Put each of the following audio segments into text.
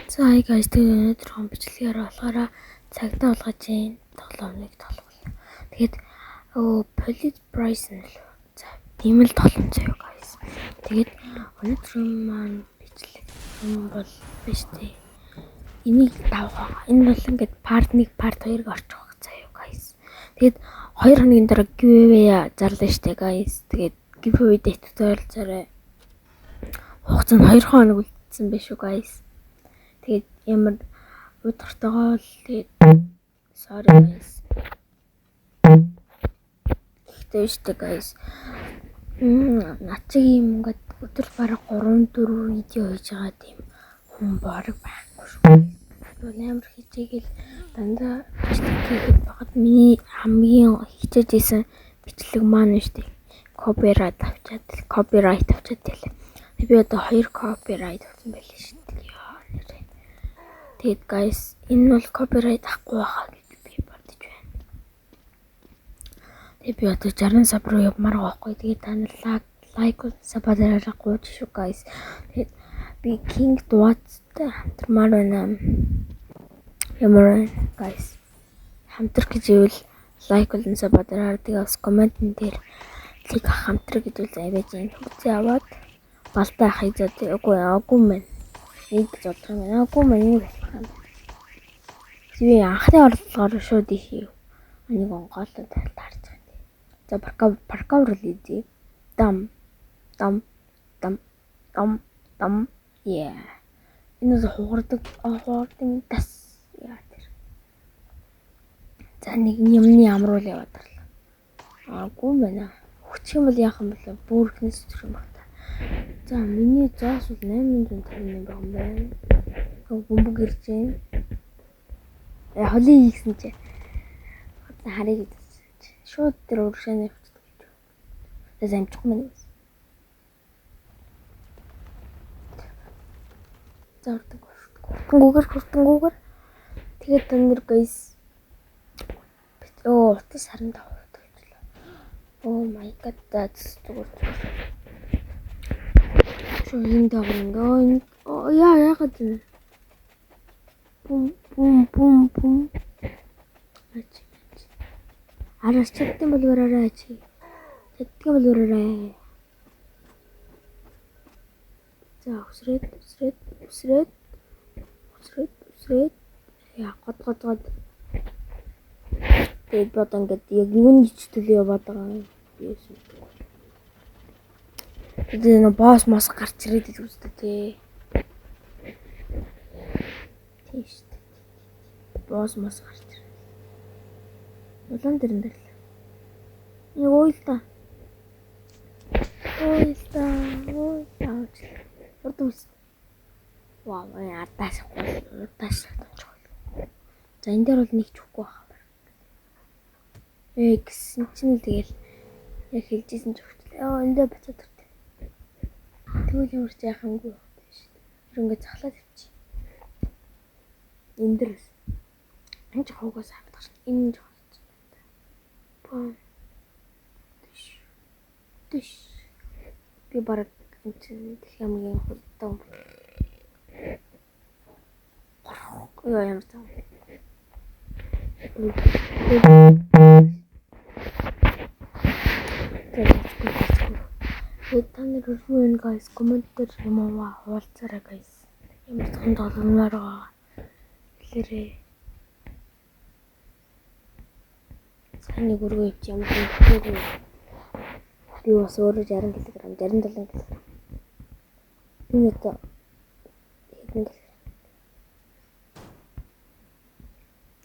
За hi guys, тэгээд өнөөдөр хон бичлэгээр болохоор цагтаа болгож जैन тоглоомыг тоглоно. Тэгээд Police Price нь л за тийм л тоглоом заяа guys. Тэгээд өнөөдөр маань бичлэг юм бол биш тий. Энийг давгаа. Энэ бол ингээд part 1, part 2-ыг орчих واخ заяа guys. Тэгээд 2 хоногийн дараа giveaway зарлаа штэ guys. Тэгээд giveaway date зориулцаарай. Хугацаа нь 2 хоног үлдсэн биш үү guys. Тэгээд ямар удартайгаа л тэгээд sorry guys. Гэхдээ штэ guys. Начиг юм ингээд өдөр бараг 3-4 видео хийж байгаа тийм хүн бараг байхгүй шүү. Тэгвэл амар хичээгэл дандаа бичлэг хийхэд багт миний хамгийн хичээж исэн бичлэг маань штэ. Copyright авчаад байлаа. Би одоо 2 copyright авсан байлээ штэ. Тэгээд guys, энэ бол copyright авахгүй байхаа гэж би бодож байна. Тэгээд би одоо 60 саб руу явмаар байгаа байхгүй. Тэгээд та нар like сабаараа гооч шүү guys. Тэгээд би King Duat-тай хамтармаар байна. Ямар guys. Хамтрах гэж ивэл like болон сабаараа тэгээд комментэн дээр лиг хамтрах гэдэг үл аваад юм. Хүчээ аваад балтай хайзаа үгүй мэн. Нэг зодох юм байна. Үгүй мэн. Би анхны орлогоор шууд их нэг онгоолоо таарч байгаа тийм. За паркаур л ийзээ. Дам. Yeah. Энэ хугардаг тас. Яа тэр. За нэг юмны амруул яваад тарлаа. Үгүй байна. Хүч юм бол яах юм бэ? Бүрхнээс зүрх юм байна. За миний зоос 850 юм байна. Бөмбөг ирж байна. Холын хийсэн чи. Одоо харъя гэдэг. Шууд тэр урагшааны явчихдаг гэж. Тэгээд амжих юм байна. Зардаг. Хуртангуугаар. Тэгээд тэнэр guys. Утас харин тавтай болчихлоо. Oh my god, that's зүгээр. Шууд давна. Яагаад вэ? Бум. Арас чадсан болоорой чи. Чаддаг болоорой. За усрээд. Яа год. Тэгээд бодон ингээд яг юуны хичтэлээ яваад байгаа юм. Тэгээд нөө босс мос гарч ирээд л үстэй тий. Тийш. Босс мос гарч ирээ. Улаан дэрэн дээр л. Нэг уйлтаа. Урдус. Вау, ардаас тавчих. За энэ дээр бол нэг ч үгүй байна. Гэсэн чинь тэгэл яг хэлжсэн ч өгчлээ. Эндээ бацаад иртээ. Тэгвэл ямар ч яах юмгүй байна шүү дээ. Ингээд захлаад явчих. Энэ дэрс. Энд хогоос авдаг. Энэ жоолж байна. Бом. Тэш. Би бараг энэ дэх хамгийн хурдан. Ямар таа. Таны ревю guys, комментээр юм аа хуваалцаарай guys. Ямар ч тоглоомноор байгаа. Хэлээрээ. Саний гөргөө ич ямар гөргөө. Би бас өөрөө 60 кг, 67 кг. Энэ одоо хэдэн кг?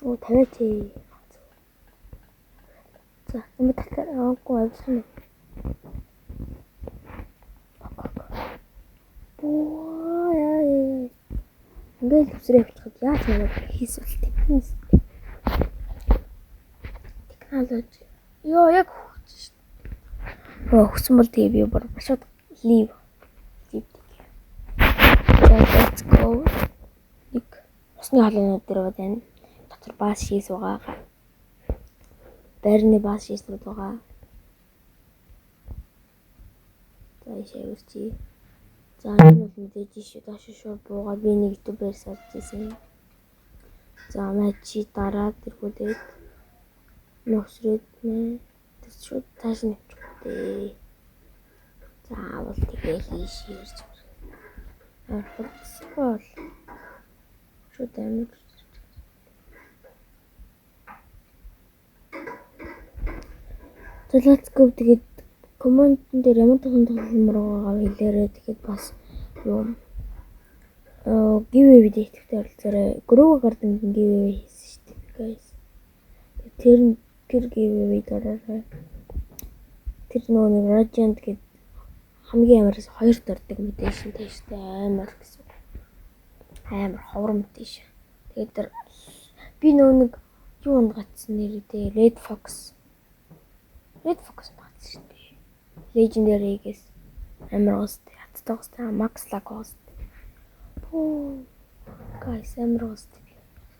50. За, энэ татар аагүй авсан. Ингээд үсрээ авчихад яаж намайг хийсвэлт юм. Технологи. Яг хүч шүү дээ. Хүсэн бол тэгээ би бүр шууд leave. Let's go. Нэг усны халуунууд дээр байна. Дотор баас шийс байгаа. Байрны баас шийснүүд байгаа. За ишээ үрчи. За энэ бол мэдээж шүү. Доош шууд буугаад би нэг ютубер сарж ирсэн. За чи дараа тэргүүлээд нөхсрээд нэ тэр шууд тааш нэвчихгүй. За бол тэгээ хийш ирж байна. Хурцгүй шууд амир. So let's go. Тэгээд комментэн дээр ямар тоглоомор байгаа хэлээрээ тэгээд бас юу giveaway дэвтэртэй оролцоорой. Grow Garden giveaway хийсэн шүү дээ guys. Тэр giveaway дараарай. Тэр нэг Radiant гэдэг хамгийн амараас 2-т ордог мэдээшнтэй шүү дээ. Амар гэсэн. Амар ховор мэдээш. Тэгээд тэр би нэг юунд гацсан нэрээ Red Fox гацсан шүү дээ. Legendary-гээс амар гост яттай гост Max Lag гост. Guys амар гост.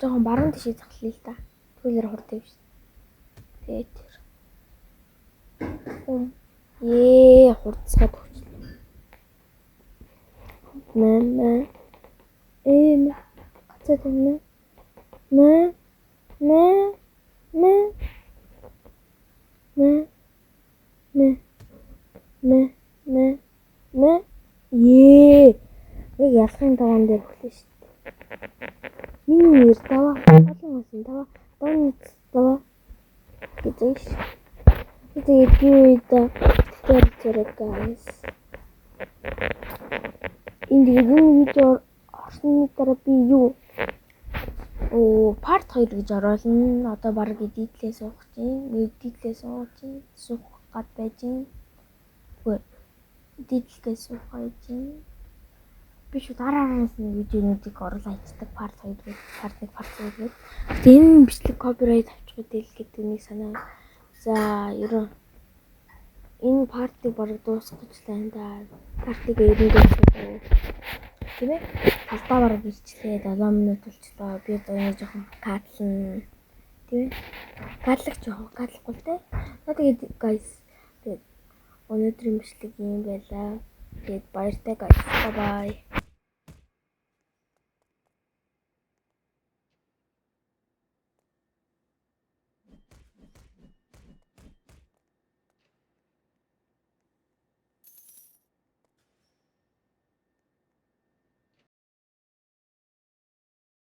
Жохон баруун тишээ захлаа л да. Түлэр хурд юм шүү. Тэгээд хурцгаад өгчлээ. Мама гацаад байна. Яг ялахын таван дээр хөглөө шүү дээ. Миний нэр таваа. Олон масан таваа. Таваа. Гэж. Тэгээд юу дээр зэрэг guys. Энэ видео орсны дараа би юу part 2 гэж оруулна. Одоо баг эдитлээ суух чинь. Эдитлээ сууж чинь. Суух гад байж чинь. Үгүй. Эдитлээ суух байж чинь. Би шүү дараараас нэг видеонуудыг оруулаад хийдэг part 2 гэж, part 1, part 2 гэж. Тэгээд энэ бичлэг copyright авчих үдэл гэдэг нэг санаа. За, ерөн энэ part-ыг бараг дуусгах гэж байна да. Part-ыг ерөн дуусгах. Тийм ээ. Талдаа бараг ирчлээ. 7 минут болчихлоо. Би одоо жоохон катлна. Тийм ээ. Катлах жоохон катлахгүй л дээ. Тэгээд guys тэгээд өнөөдрийн бичлэг юм байлаа. Тэгээд баяртай guys. Bye bye.